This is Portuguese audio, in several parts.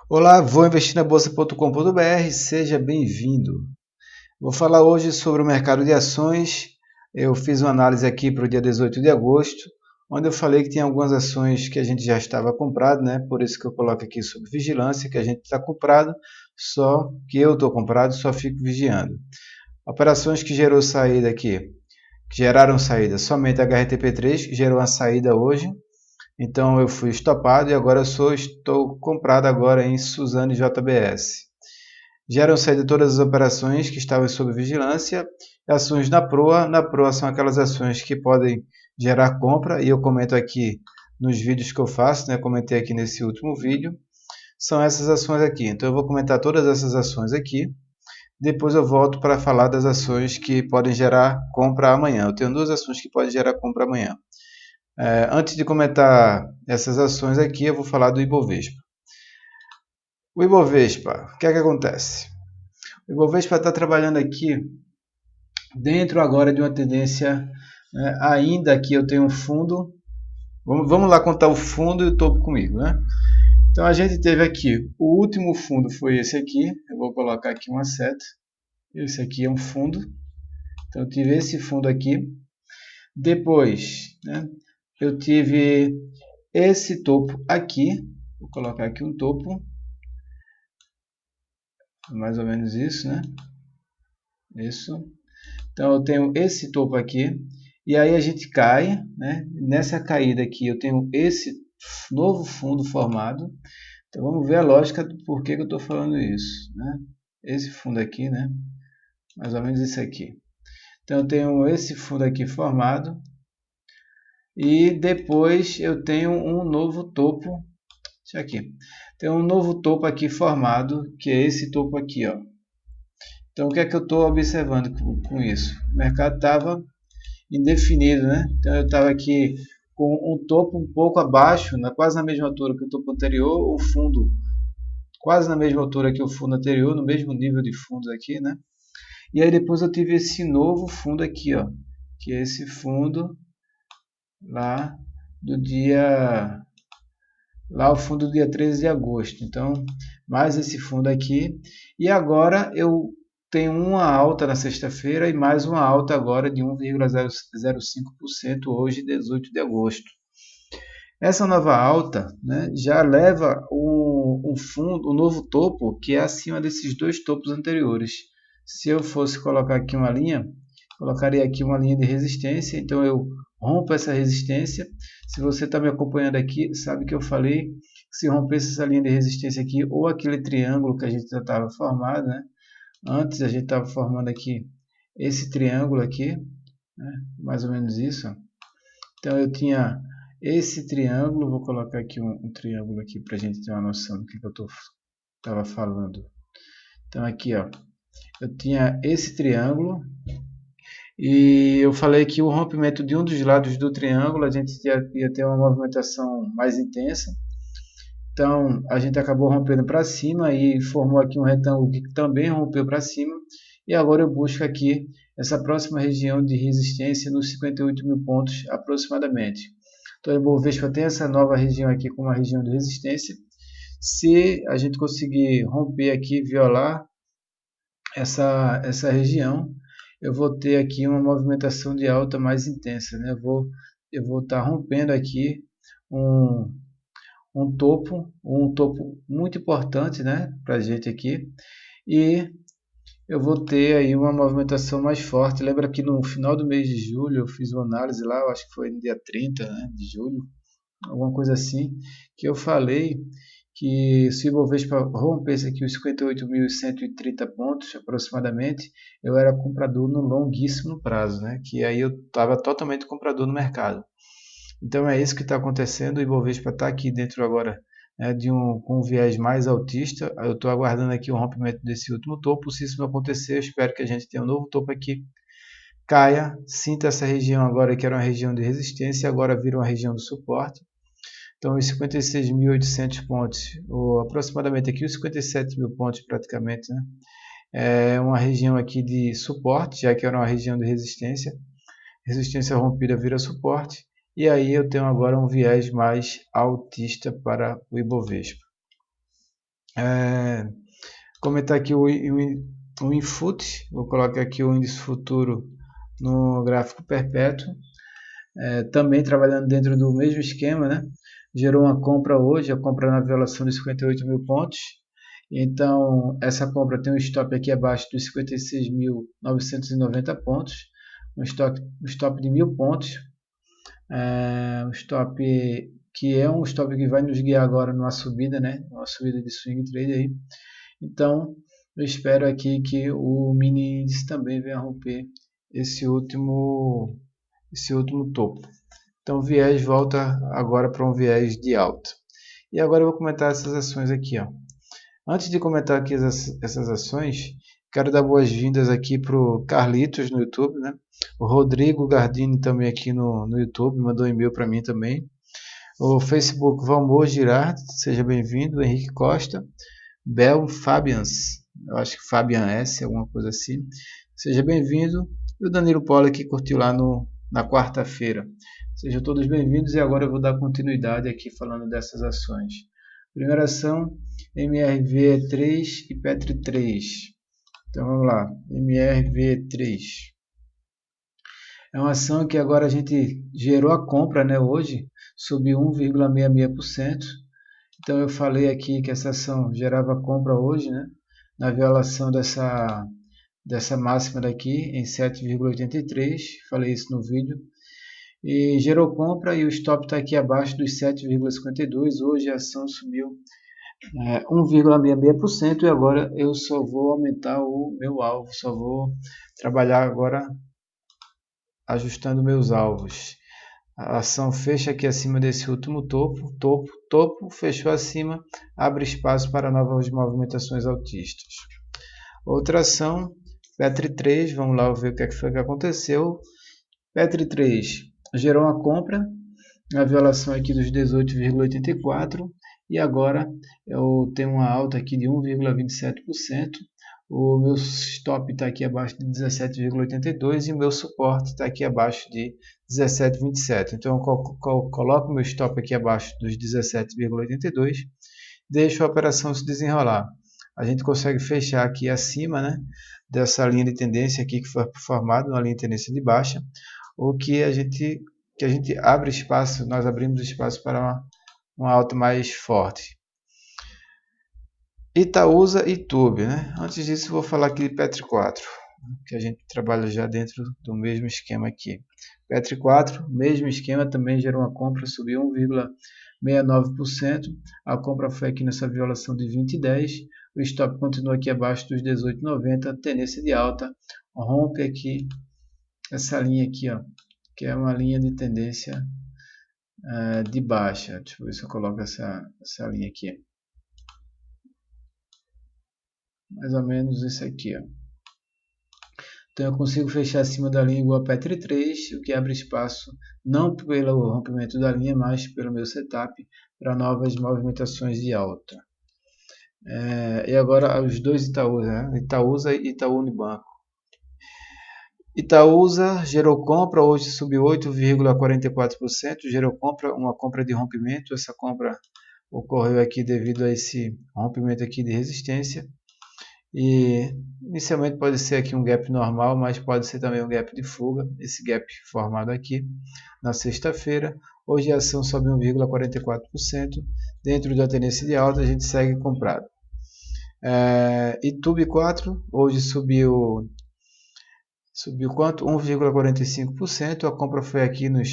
Olá, vou investir na bolsa.com.br, seja bem-vindo. Vou falar hoje sobre o mercado de ações. Eu fiz uma análise aqui para o dia 18 de agosto, onde eu falei que tinha algumas ações que a gente já estava comprado, né? Por isso que eu coloco aqui sobre vigilância, que a gente está comprado, só que eu estou comprado, só fico vigiando. Operações que gerou saída aqui, que geraram saída, somente a HRTP3, que gerou uma saída hoje. Então eu fui estopado e agora estou comprado agora em Suzano JBS. Geram saída todas as operações que estavam sob vigilância. Ações na Proa. Na Proa são aquelas ações que podem gerar compra e eu comento aqui nos vídeos que eu faço, né? Comentei aqui nesse último vídeo. São essas ações aqui. Então eu vou comentar todas essas ações aqui. Depois eu volto para falar das ações que podem gerar compra amanhã. Eu tenho duas ações que podem gerar compra amanhã. Antes de comentar essas ações aqui, eu vou falar do Ibovespa. O Ibovespa, o que é que acontece? O Ibovespa está trabalhando aqui dentro agora de uma tendência, né, ainda que eu tenho um fundo. Vamos lá contar o fundo e o topo comigo, né? Então a gente teve aqui, o último fundo foi esse aqui. Eu vou colocar aqui uma seta. Esse aqui é um fundo. Então eu tive esse fundo aqui. Depois, né, eu tive esse topo aqui. Vou colocar aqui um topo. Mais ou menos isso, né? Isso. Então eu tenho esse topo aqui e aí a gente cai, né? Nessa caída aqui eu tenho esse novo fundo formado. Então vamos ver a lógica do porquê que eu estou falando isso, né? Esse fundo aqui, né? Mais ou menos isso aqui. Então eu tenho esse fundo aqui formado e depois eu tenho um novo topo. Isso aqui. Tem um novo topo aqui formado, que é esse topo aqui, ó. Então, o que é que eu estou observando com isso? O mercado estava indefinido, né? Então, eu estava aqui com um topo um pouco abaixo, quase na mesma altura que o topo anterior, o fundo quase na mesma altura que o fundo anterior, no mesmo nível de fundos aqui, né? E aí depois eu tive esse novo fundo aqui, ó, que é esse fundo lá do dia, lá o fundo do dia 13 de agosto. Então, mais esse fundo aqui. E agora eu tenho uma alta na sexta-feira e mais uma alta agora de 1,05% hoje, 18 de agosto. Essa nova alta, né, já leva um fundo, um novo topo que é acima desses dois topos anteriores. Se eu fosse colocar aqui uma linha, colocaria aqui uma linha de resistência, então eu rompo essa resistência. Se você está me acompanhando aqui, sabe que eu falei que se rompesse essa linha de resistência aqui, ou aquele triângulo que a gente já estava formado, né? Antes a gente estava formando aqui esse triângulo aqui, né? Mais ou menos isso. Então eu tinha esse triângulo, vou colocar aqui um triângulo aqui para a gente ter uma noção do que eu estava falando. Então aqui, ó, eu tinha esse triângulo e eu falei que o rompimento de um dos lados do triângulo a gente ia ter uma movimentação mais intensa. Então a gente acabou rompendo para cima e formou aqui um retângulo que também rompeu para cima. E agora eu busco aqui essa próxima região de resistência nos 58 mil pontos aproximadamente. Então o Ibovespa tem essa nova região aqui como uma região de resistência. Se a gente conseguir romper aqui, violar essa região, eu vou ter aqui uma movimentação de alta mais intensa, né? Eu vou estar rompendo aqui um, um topo muito importante, né, para a gente aqui, e eu vou ter aí uma movimentação mais forte. Lembra que no final do mês de julho eu fiz uma análise lá, eu acho que foi no dia 30, né, de julho, alguma coisa assim, que eu falei que se o Ibovespa rompesse aqui os 58.130 pontos aproximadamente, eu era comprador no longuíssimo prazo, né? Que aí eu estava totalmente comprador no mercado. Então é isso que está acontecendo. O Ibovespa está aqui dentro agora, né, com um viés mais altista. Eu estou aguardando aqui o rompimento desse último topo. Se isso não acontecer, eu espero que a gente tenha um novo topo aqui. Caia, sinta essa região agora que era uma região de resistência, agora vira uma região de suporte. Então, os 56.800 pontos, ou aproximadamente aqui os 57 mil pontos praticamente, né? É uma região aqui de suporte, já que era uma região de resistência. Resistência rompida vira suporte. E aí eu tenho agora um viés mais altista para o Ibovespa. É, comentar aqui o Infut, vou colocar aqui o índice futuro no gráfico perpétuo, também trabalhando dentro do mesmo esquema, né? Gerou uma compra hoje, a compra na violação de 58 mil pontos, então essa compra tem um stop aqui abaixo dos 56.990 pontos, um stop de 1000 pontos, um stop que é um stop que vai nos guiar agora numa subida, né? Uma subida de swing trade aí. Então, eu espero aqui que o mini índice também venha romper esse último topo. Então, o viés volta agora para um viés de alta. E agora eu vou comentar essas ações aqui, ó. Antes de comentar aqui essas ações, quero dar boas-vindas aqui para o Carlitos no YouTube, né? O Rodrigo Gardini também aqui no YouTube, mandou um e-mail para mim também. O Facebook Valmor Girard, seja bem-vindo. Henrique Costa, Bel Fabians, eu acho que Fabian S, alguma coisa assim. Seja bem-vindo. E o Danilo Poli que curtiu lá na quarta-feira. Sejam todos bem-vindos e agora eu vou dar continuidade aqui falando dessas ações. Primeira ação, MRV3 e Petri3. Então vamos lá, MRV3. É uma ação que agora a gente gerou a compra, né, hoje, subiu 1,66%. Então eu falei aqui que essa ação gerava compra hoje, né, na violação dessa máxima daqui em 7,83, falei isso no vídeo. E gerou compra e o stop está aqui abaixo dos 7,52. Hoje a ação subiu 1,66% e agora eu só vou aumentar o meu alvo, só vou trabalhar agora ajustando meus alvos. A ação fecha aqui acima desse último topo, fechou acima, abre espaço para novas movimentações altistas. Outra ação, Petri 3, vamos lá ver o que, foi que aconteceu. Petri 3 gerou uma compra, a violação aqui dos 18,84 e agora eu tenho uma alta aqui de 1,27%. O meu stop está aqui abaixo de 17,82 e o meu suporte está aqui abaixo de 17,27. Então eu coloco meu stop aqui abaixo dos 17,82, deixo a operação se desenrolar. A gente consegue fechar aqui acima, né, dessa linha de tendência aqui que foi formada, uma linha de tendência de baixa, ou que a gente abre espaço, nós abrimos espaço para uma alta mais forte. Itaúsa e Tube, né? Antes disso, vou falar aqui de Petri 4, que a gente trabalha já dentro do mesmo esquema aqui. Petri 4, mesmo esquema, também gerou uma compra, subiu 1,69%. A compra foi aqui nessa violação de 20,10. O stop continua aqui abaixo dos 18,90. Tendência de alta, rompe aqui essa linha aqui, ó, que é uma linha de tendência de baixa. Deixa eu ver se eu coloco essa linha aqui. Mais ou menos isso aqui, ó. Então eu consigo fechar acima da linha igual a Petri 3, o que abre espaço não pelo rompimento da linha, mas pelo meu setup para novas movimentações de alta. E agora os dois Itaúsa, né? Itaúsa e Itaú Unibanco. Itaúsa gerou compra, hoje subiu 8,44%, gerou compra, uma compra de rompimento. Essa compra ocorreu aqui devido a esse rompimento aqui de resistência. E inicialmente pode ser aqui um gap normal, mas pode ser também um gap de fuga, esse gap formado aqui na sexta-feira. Hoje a ação sobe 1,44%, dentro da tendência de alta a gente segue comprado. Itube 4, hoje subiu quanto? 1,45%, a compra foi aqui nos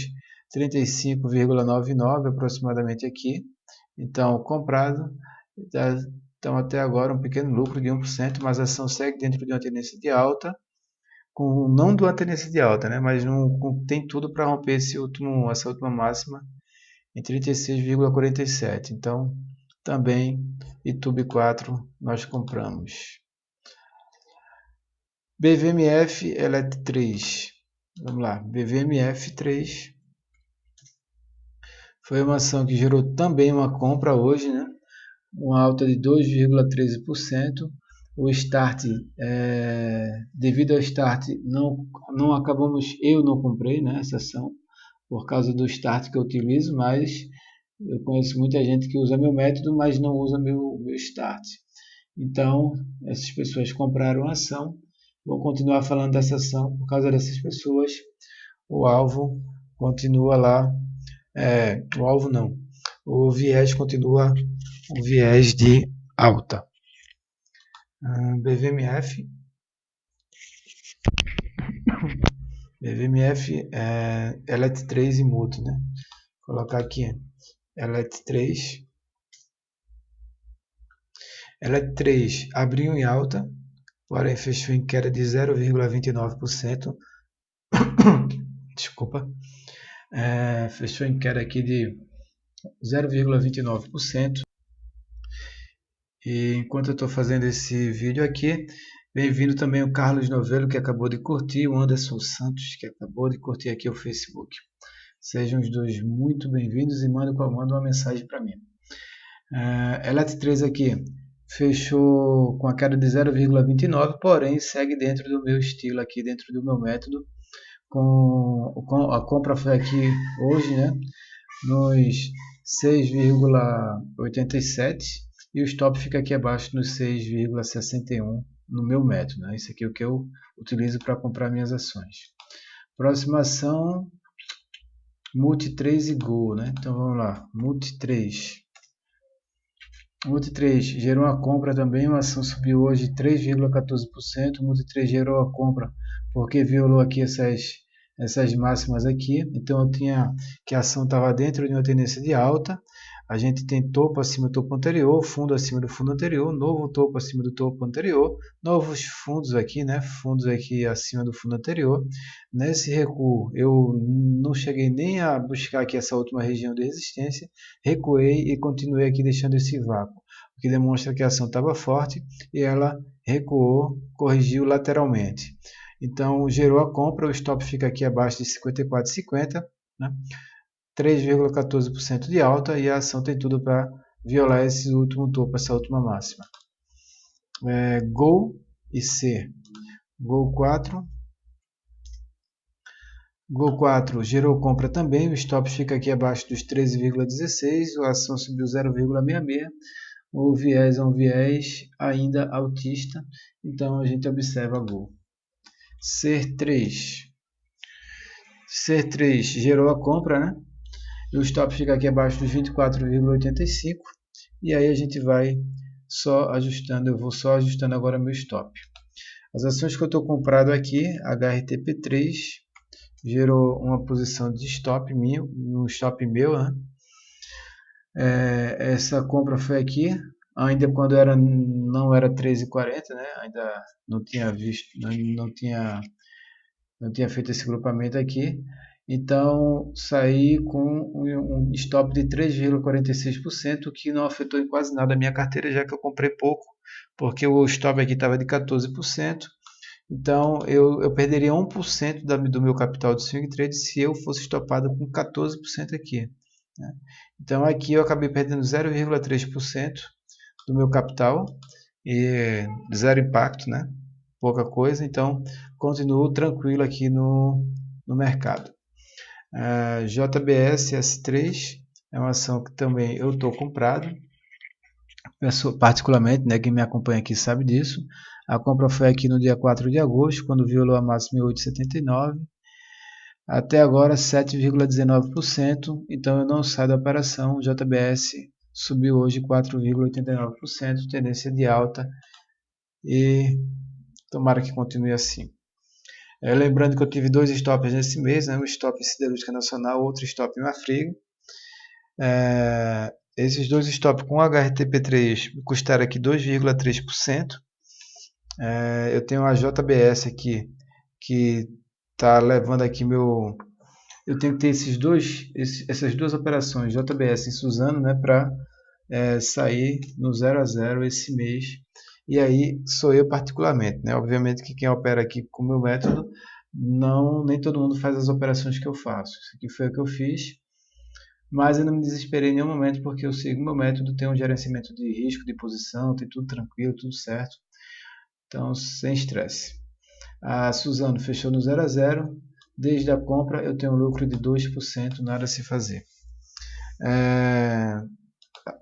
35,99 aproximadamente aqui, então comprado. Então, até agora, um pequeno lucro de 1%, mas a ação segue dentro de uma tendência de alta, não de uma tendência de alta, né? Mas tem tudo para romper essa última máxima em 36,47. Então, também, Itube 4 nós compramos. BVMF Elet 3. Vamos lá, BVMF 3. Foi uma ação que gerou também uma compra hoje, né? Uma alta de 2,13%. O start, devido ao start, não acabamos, eu não comprei, né, essa ação, por causa do start que eu utilizo, mas Eu conheço muita gente que usa meu método, mas não usa meu start. Então, essas pessoas compraram a ação. Vou continuar falando dessa ação. Por causa dessas pessoas, o alvo continua lá. O alvo não. O viés continua o viés de alta. BVMF. BVMF é ELET3 e MUT, né? Vou colocar aqui ELET3. ELET3 abriu em alta, porém fechou em queda de 0,29%. Desculpa. Fechou em queda aqui de 0,29%. E enquanto eu estou fazendo esse vídeo aqui, bem-vindo também o Carlos Novelo, que acabou de curtir, o Anderson Santos, que acabou de curtir aqui o Facebook. Sejam os dois muito bem-vindos e manda uma mensagem para mim. ELET3 aqui fechou com a queda de 0,29, porém segue dentro do meu estilo aqui, dentro do meu método. A compra foi aqui hoje, né, nos 6,87 e o stop fica aqui abaixo nos 6,61 no meu método, né? Isso aqui é o que eu utilizo para comprar minhas ações. Próxima ação, Multi3 e Go, né? Então vamos lá, Multi3. Multi3 gerou uma compra também, uma ação subiu hoje 3,14%. Multi3 gerou a compra porque violou aqui essas máximas aqui. Então eu tinha que a ação estava dentro de uma tendência de alta. A gente tem topo acima do topo anterior, fundo acima do fundo anterior, novo topo acima do topo anterior, novos fundos aqui, né? Fundos aqui acima do fundo anterior. Nesse recuo, eu não cheguei nem a buscar aqui essa última região de resistência, recuei e continuei aqui deixando esse vácuo, o que demonstra que a ação estava forte e ela recuou, corrigiu lateralmente. Então, gerou a compra, o stop fica aqui abaixo de 54,50, né? 3,14% de alta e a ação tem tudo para violar esse último topo, essa última máxima. Gol e C. Gol 4. Gol 4 gerou compra também, o stop fica aqui abaixo dos 13,16, a ação subiu 0,66. O viés é um viés ainda altista, então a gente observa Gol. C3. C3 gerou a compra, né? E o stop fica aqui abaixo dos 24,85. E aí a gente vai só ajustando, eu vou só ajustando agora meu stop. As ações que eu estou comprado aqui, HRTP3, gerou uma posição de stop meu, no stop meu, né? Essa compra foi aqui, ainda quando não era 13,40, né? Ainda não tinha visto, não tinha feito esse grupamento aqui. Então saí com um stop de 3,46%, que não afetou em quase nada a minha carteira, já que eu comprei pouco, porque o stop aqui estava de 14%. Então eu perderia 1% do meu capital de swing trade se eu fosse stopado com 14% aqui, né? Então aqui eu acabei perdendo 0,3% do meu capital e zero impacto, né? Pouca coisa, então continuo tranquilo aqui no mercado. JBS S3 é uma ação que também eu estou comprado, particularmente, né, quem me acompanha aqui sabe disso. A compra foi aqui no dia 4 de agosto, quando violou a máxima em 8,79. Até agora 7,19%, então eu não saio da operação. O JBS subiu hoje 4,89%, tendência de alta e tomara que continue assim. Lembrando que eu tive dois stops nesse mês, né? Um stop em Siderúrgica Nacional, outro stop em Marfrig. Esses dois stops com HRTP3 me custaram aqui 2,3%. Eu tenho a JBS aqui, que está levando aqui meu... Eu tenho que ter essas duas operações, JBS em Suzano, né, para sair no 0 a 0 esse mês. E aí sou eu particularmente, né? Obviamente que quem opera aqui com o meu método, nem todo mundo faz as operações que eu faço. Isso aqui foi o que eu fiz, mas eu não me desesperei em nenhum momento porque eu sigo o meu método, tem um gerenciamento de risco, de posição, tem tudo tranquilo, tudo certo. Então, sem estresse. A Suzano fechou no 0 a 0. Desde a compra eu tenho um lucro de 2%, nada a se fazer.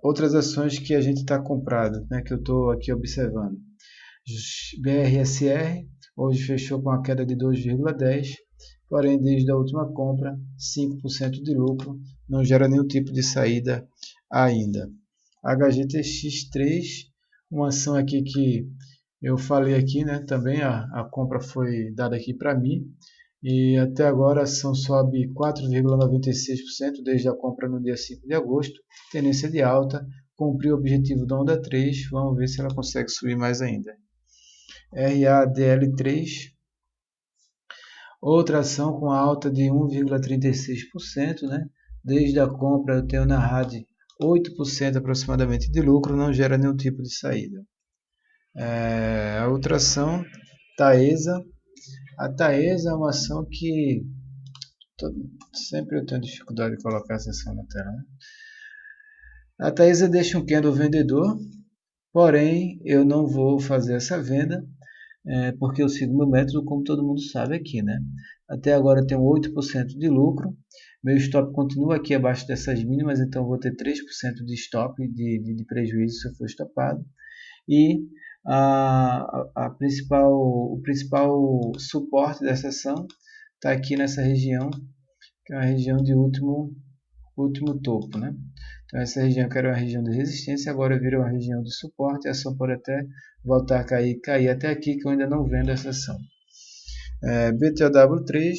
Outras ações que a gente está comprado, né, que eu estou aqui observando. BRSR, hoje fechou com a queda de 2,10, porém desde a última compra, 5% de lucro, não gera nenhum tipo de saída ainda. HGTX3, uma ação aqui que eu falei aqui, né, também a compra foi dada aqui para mim, e até agora a ação sobe 4,96% desde a compra no dia 5 de agosto, tendência de alta, cumpriu o objetivo da onda 3, vamos ver se ela consegue subir mais ainda. RADL3, outra ação com alta de 1,36%, né? Desde a compra eu tenho na RAD 8% aproximadamente de lucro, não gera nenhum tipo de saída. A outra ação, Taesa. A Taesa é uma ação que sempre eu tenho dificuldade de colocar essa ação na tela, né? A Taesa deixa um candle vendedor, porém eu não vou fazer essa venda, porque eu sigo meu método, como todo mundo sabe aqui, né? Até agora eu tenho 8% de lucro, meu stop continua aqui abaixo dessas mínimas, então eu vou ter 3% de stop, de prejuízo se eu for estopado. E o principal suporte dessa ação está aqui nessa região, que é a região de último topo, né? Então essa região que era uma região de resistência, agora vira uma região de suporte, a ação pode até voltar a cair até aqui, que eu ainda não vendo essa ação. BTW3,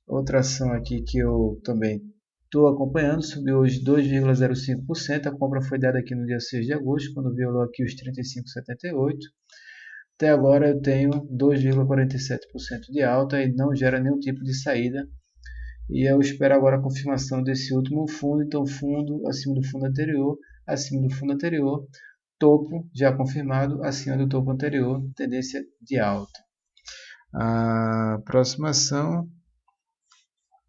outra ação aqui que eu também estou acompanhando, subiu hoje 2,05%, a compra foi dada aqui no dia 6 de agosto, quando violou aqui os 35,78. Até agora eu tenho 2,47% de alta e não gera nenhum tipo de saída. E eu espero agora a confirmação desse último fundo, então fundo acima do fundo anterior, topo já confirmado, acima do topo anterior, tendência de alta. A próxima ação,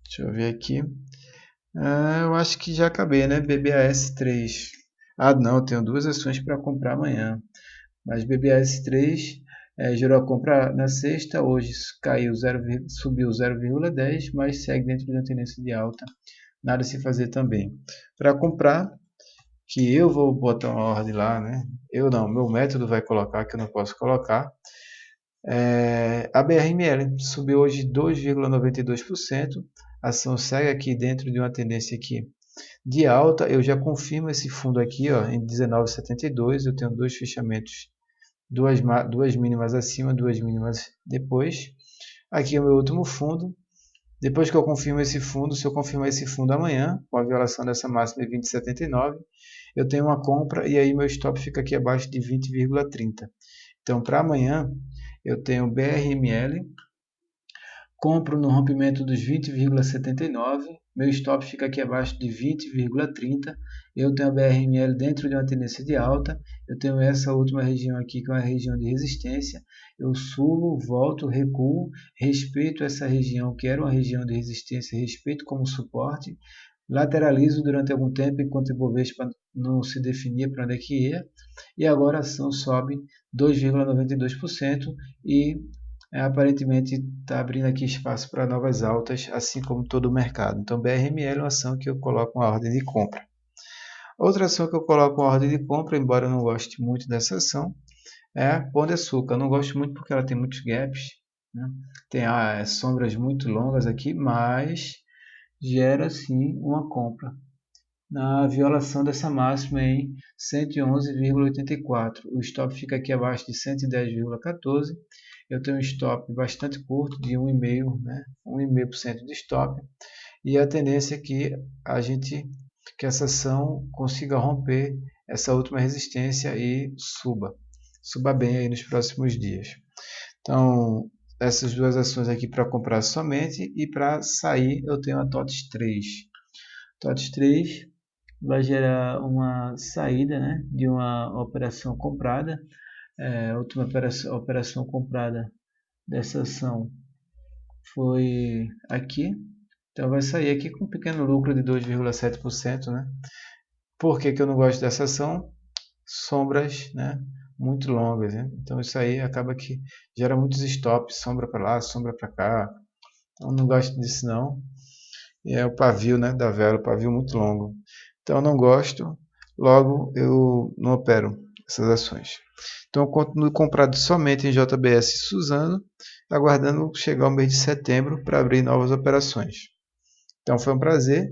deixa eu ver aqui, eu acho que já acabei, né? BBAS3. Não, eu tenho duas ações para comprar amanhã, mas BBAS3 gerou a compra na sexta, hoje subiu 0,10, mas segue dentro de uma tendência de alta, nada a se fazer também. Para comprar, que eu vou botar uma ordem lá, né? Eu não, meu método vai colocar, que eu não posso colocar. A BRML subiu hoje 2,92%, a ação segue aqui dentro de uma tendência aqui de alta. Eu já confirmo esse fundo aqui, ó, em 19,72, eu tenho dois fechamentos, duas mínimas acima, duas mínimas depois. Aqui é o meu último fundo. Depois que eu confirmo esse fundo, se eu confirmar esse fundo amanhã, com a violação dessa máxima de 20,79, eu tenho uma compra e aí meu stop fica aqui abaixo de 20,30. Então, para amanhã, eu tenho BRML, compro no rompimento dos 20,79, meu stop fica aqui abaixo de 20,30, eu tenho a BRML dentro de uma tendência de alta, eu tenho essa última região aqui que é uma região de resistência, eu subo, volto, recuo, respeito essa região que era uma região de resistência, respeito como suporte, lateralizo durante algum tempo enquanto o Ibovespa não se definia para onde é que ia, e agora a ação sobe 2,92% e aparentemente está abrindo aqui espaço para novas altas, assim como todo o mercado. Então, BRML é uma ação que eu coloco uma ordem de compra. Outra ação que eu coloco uma ordem de compra, embora eu não goste muito dessa ação, é a Pão de Açúcar. Eu não gosto muito porque ela tem muitos gaps, né? Tem sombras muito longas aqui, mas gera sim uma compra na violação dessa máxima em 111,84. O stop fica aqui abaixo de 110,14. Eu tenho um stop bastante curto de 1,5%, né? 1,5% de stop. E a tendência é que essa ação consiga romper essa última resistência e suba bem aí nos próximos dias. Então, essas duas ações aqui para comprar somente, e para sair eu tenho a TOTS 3. TOTS 3 vai gerar uma saída, né, de uma operação comprada. A última operação comprada dessa ação foi aqui. Então vai sair aqui com um pequeno lucro de 2,7%, né? Por que eu não gosto dessa ação? Sombras, né, muito longas, né? Então isso aí acaba que gera muitos stops, sombra para lá, sombra para cá. Então não gosto disso não. E é o pavio, né, da vela, o pavio muito longo. Então eu não gosto, logo eu não opero essas ações. Então eu continuo comprado somente em JBS Suzano, aguardando chegar o mês de setembro para abrir novas operações. Então foi um prazer.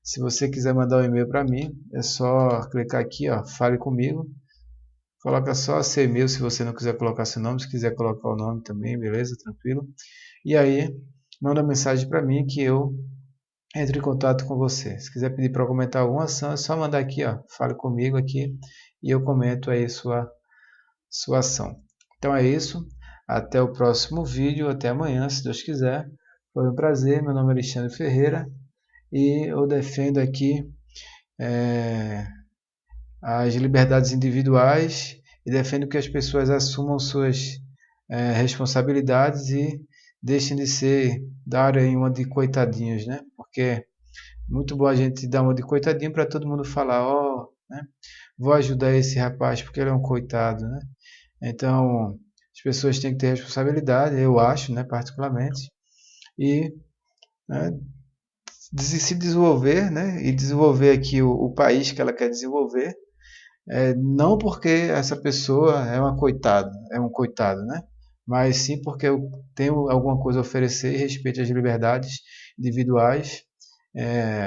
Se você quiser mandar um e-mail para mim, é só clicar aqui, ó, fale comigo. Coloca só seu e-mail se você não quiser colocar seu nome, se quiser colocar o nome também, beleza? Tranquilo. E aí, manda uma mensagem para mim que eu entre em contato com você. Se quiser pedir para comentar alguma ação, é só mandar aqui, ó, fale comigo aqui e eu comento aí sua ação. Então é isso. Até o próximo vídeo, até amanhã, se Deus quiser. Foi um prazer. Meu nome é Alexandre Ferreira e eu defendo aqui as liberdades individuais e defendo que as pessoas assumam suas responsabilidades e deixem de darem uma de coitadinhos, né? Porque é muito bom a gente dar uma de coitadinho para todo mundo falar, ó, né? Vou ajudar esse rapaz porque ele é um coitado, né? Então, as pessoas têm que ter responsabilidade, eu acho, né, particularmente, e né, se desenvolver, né, e desenvolver aqui o país que ela quer desenvolver, não porque essa pessoa é uma coitada, é um coitado, né, mas sim porque eu tenho alguma coisa a oferecer e respeito às liberdades individuais,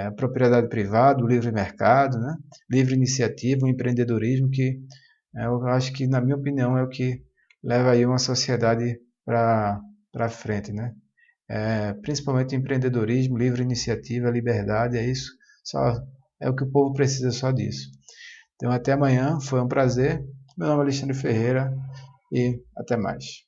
a propriedade privada, o livre mercado, né, livre iniciativa, o empreendedorismo, que eu acho que, na minha opinião, é o que leva aí uma sociedade para frente, né? Principalmente empreendedorismo, livre iniciativa, liberdade, é isso. Só é o que o povo precisa só disso. Então, até amanhã, foi um prazer. Meu nome é Alexandre Ferreira e até mais.